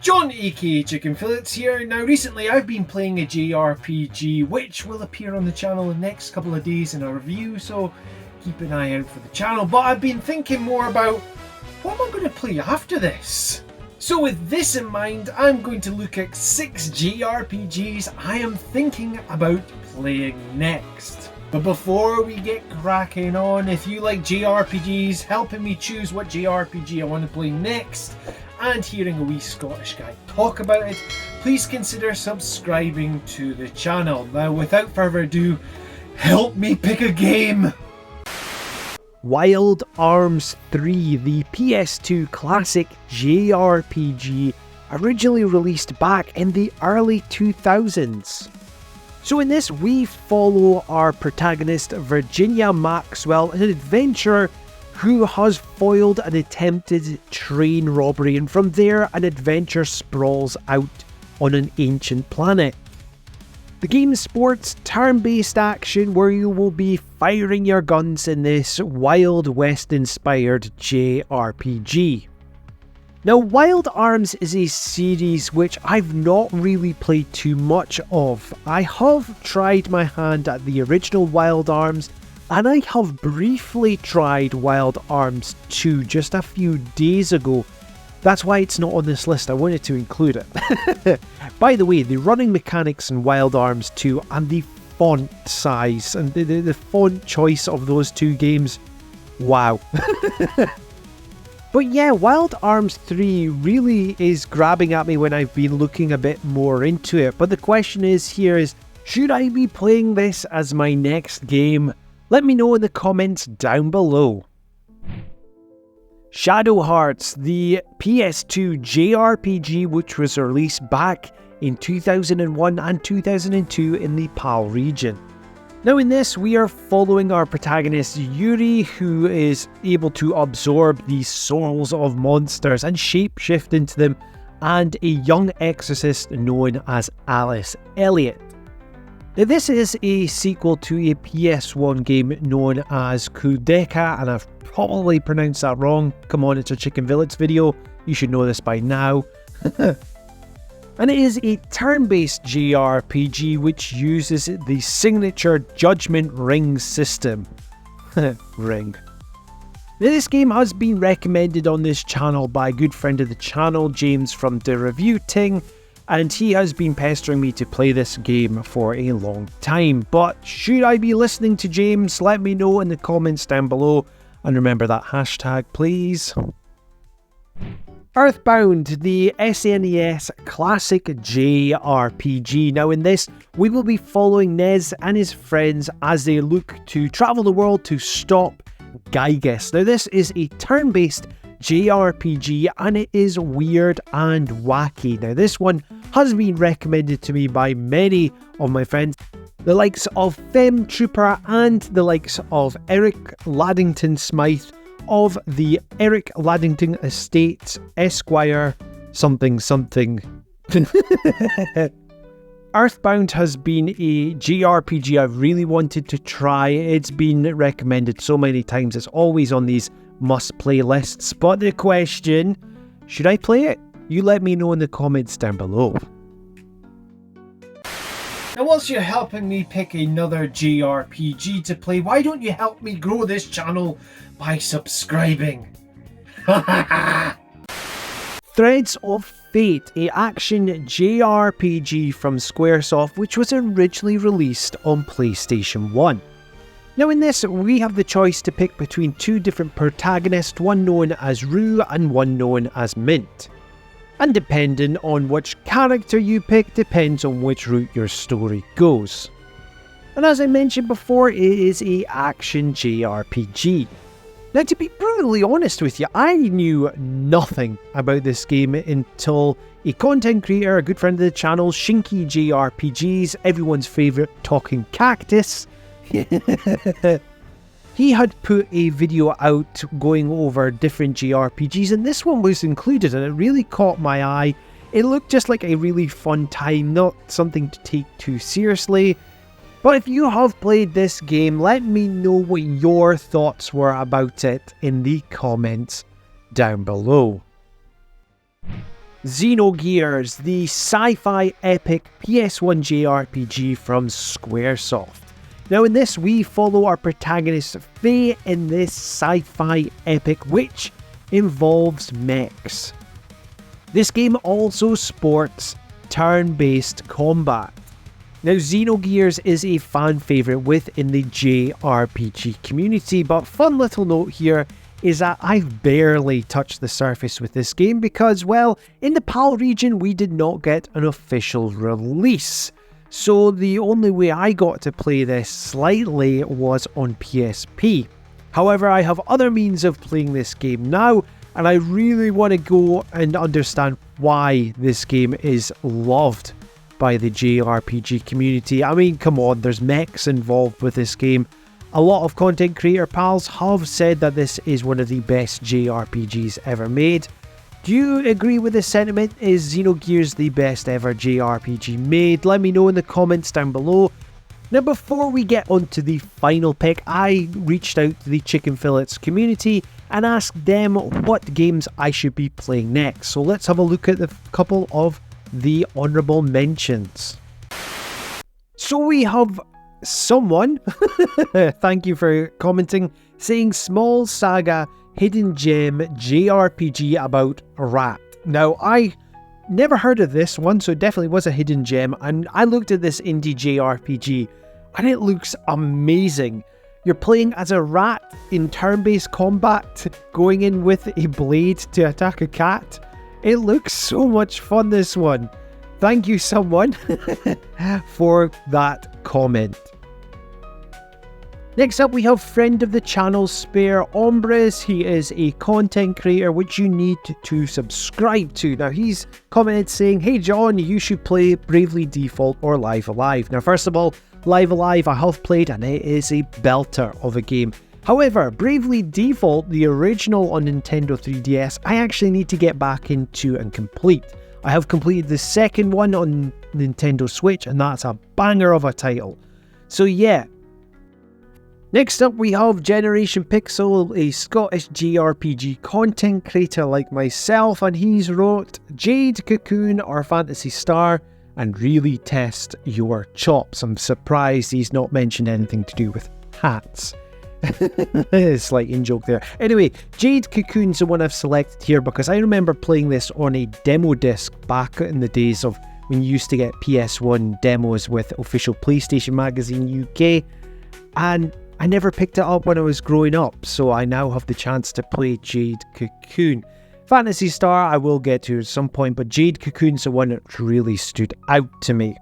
John aka Chicken Fillets here. Now recently I've been playing a JRPG which will appear on the channel in the next couple of days in a review, so keep an eye out for the channel. But I've been thinking more about what am I going to play after this? So with this in mind, I'm going to look at 6 JRPGs I am thinking about playing next. But before we get cracking on, if you like JRPGs, helping me choose what JRPG I want to play next, and hearing a wee Scottish guy talk about it, please consider subscribing to the channel. Now without further ado, help me pick a game! Wild Arms 3, the PS2 classic JRPG, originally released back in the early 2000s. So in this, we follow our protagonist Virginia Maxwell, an adventurer who has foiled an attempted train robbery, and from there an adventure sprawls out on an ancient planet. The game sports turn-based action where you will be firing your guns in this Wild West inspired JRPG. Now, Wild Arms is a series which I've not really played too much of. I have tried my hand at the original Wild Arms, and I have briefly tried Wild Arms 2 just a few days ago. That's why it's not on this list. I wanted to include it. By the way, the running mechanics in Wild Arms 2 and the font size and the font choice of those two games, wow. But yeah, Wild Arms 3 really is grabbing at me when I've been looking a bit more into it. But the question is should I be playing this as my next game? Let me know in the comments down below. Shadow Hearts, the PS2 JRPG which was released back in 2001 and 2002 in the PAL region. Now in this, we are following our protagonist Yuri, who is able to absorb the souls of monsters and shapeshift into them, and a young exorcist known as Alice Elliot. Now this is a sequel to a PS1 game known as Kudeka, and I've probably pronounced that wrong. Come on, it's a Chicken Village video. You should know this by now. And it is a turn-based JRPG which uses the signature Judgment Ring system. Ring. Now, this game has been recommended on this channel by a good friend of the channel, James from The Review Ting, and he has been pestering me to play this game for a long time. But should I be listening to James? Let me know in the comments down below, and remember that hashtag, please. Earthbound, the SNES classic JRPG. Now in this, we will be following Nez and his friends as they look to travel the world to stop Gyges. Now this is a turn-based JRPG and it is weird and wacky. Now this one has been recommended to me by many of my friends, the likes of Fem Trooper and the likes of Eric Laddington Smythe of the Eric Laddington Estates Esquire something. Earthbound has been a JRPG I've really wanted to try. It's been recommended so many times. It's always on these must-play lists. But the question, should I play it? You let me know in the comments down below. Now whilst you're helping me pick another JRPG to play, why don't you help me grow this channel by subscribing? Threads of Fate, a action JRPG from Squaresoft which was originally released on PlayStation 1. Now in this, we have the choice to pick between two different protagonists, one known as Rue and one known as Mint. And depending on which character you pick depends on which route your story goes. And as I mentioned before, it is a action JRPG. Now to be brutally honest with you, I knew nothing about this game until a content creator, a good friend of the channel, Shinky JRPGs, everyone's favourite talking cactus, he had put a video out going over different JRPGs and this one was included and it really caught my eye. It looked just like a really fun time, not something to take too seriously. But if you have played this game, let me know what your thoughts were about it in the comments down below. Xenogears, the sci-fi epic PS1 JRPG from Squaresoft. Now in this we follow our protagonist Faye in this sci-fi epic which involves mechs. This game also sports turn-based combat. Now Xenogears is a fan favourite within the JRPG community, but fun little note here is that I've barely touched the surface with this game because, well, in the PAL region we did not get an official release. So the only way I got to play this slightly was on PSP. However, I have other means of playing this game now, and I really want to go and understand why this game is loved by the JRPG community. I mean, come on, there's mechs involved with this game. A lot of content creator pals have said that this is one of the best JRPGs ever made. Do you agree with this sentiment? Is Xenogears the best ever JRPG made? Let me know in the comments down below. Now before we get on to the final pick, I reached out to the Chicken Fillets community and asked them what games I should be playing next. So let's have a look at a couple of the honourable mentions. So we have someone, thank you for commenting, saying Small Saga Hidden Gem JRPG about a rat. Now I never heard of this one, so it definitely was a hidden gem, and I looked at this indie JRPG and it looks amazing. You're playing as a rat in turn-based combat, going in with a blade to attack a cat. It looks so much fun, this one. Thank you, someone, for that comment. Next up, we have friend of the channel, Spare Ombres. He is a content creator which you need to subscribe to. Now, he's commented saying, hey John, you should play Bravely Default or Live Alive. Now, first of all, Live Alive I have played and it is a belter of a game. However, Bravely Default, the original on Nintendo 3DS, I actually need to get back into and complete. I have completed the second one on Nintendo Switch and that's a banger of a title. So yeah. Next up we have Generation Pixel, a Scottish JRPG content creator like myself, and he's wrote Jade, Cocoon or Phantasy Star and really test your chops. I'm surprised he's not mentioned anything to do with hats. Slight in-joke there. Anyway, Jade Cocoon's the one I've selected here because I remember playing this on a demo disc back in the days of when you used to get PS1 demos with official PlayStation Magazine UK, and I never picked it up when I was growing up, so I now have the chance to play Jade Cocoon. Phantasy Star I will get to at some point, but Jade Cocoon's the one that really stood out to me.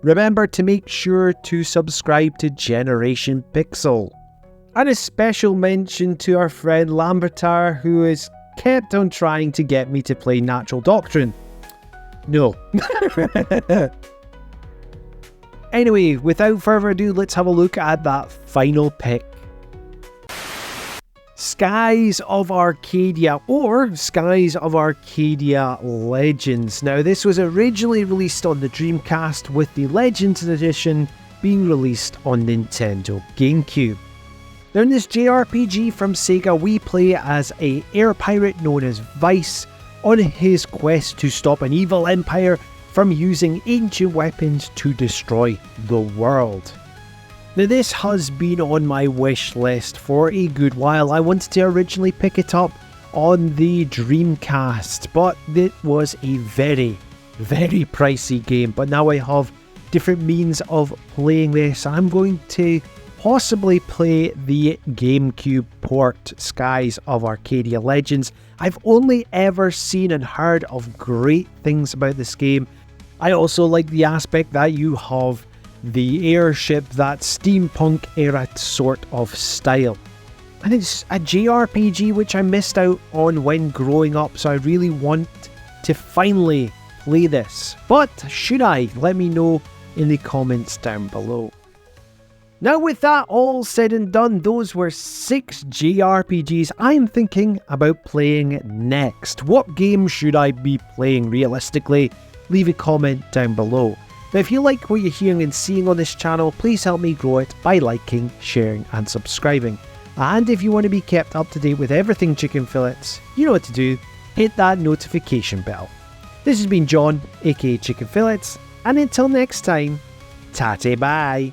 Remember to make sure to subscribe to Generation Pixel. And a special mention to our friend Lambertar, who has kept on trying to get me to play Natural Doctrine. No. Anyway, without further ado, let's have a look at that final pick. Skies of Arcadia, or Skies of Arcadia Legends. Now, this was originally released on the Dreamcast, with the Legends edition being released on Nintendo GameCube. Now, in this JRPG from Sega, we play as an air pirate known as Vice on his quest to stop an evil empire from using ancient weapons to destroy the world. Now, this has been on my wish list for a good while. I wanted to originally pick it up on the Dreamcast, but it was a very, very pricey game. But now I have different means of playing this. I'm going to possibly play the GameCube port, Skies of Arcadia Legends. I've only ever seen and heard of great things about this game. I also like the aspect that you have the airship, that steampunk era sort of style. And it's a JRPG which I missed out on when growing up, so I really want to finally play this. But should I? Let me know in the comments down below. Now, with that all said and done, those were 6 JRPGs I'm thinking about playing next. What game should I be playing realistically? Leave a comment down below. Now, if you like what you're hearing and seeing on this channel, please help me grow it by liking, sharing and subscribing. And if you want to be kept up to date with everything Chicken Fillets, you know what to do. hit that notification bell. This has been John, aka Chicken Fillets, and until next time, tate bye.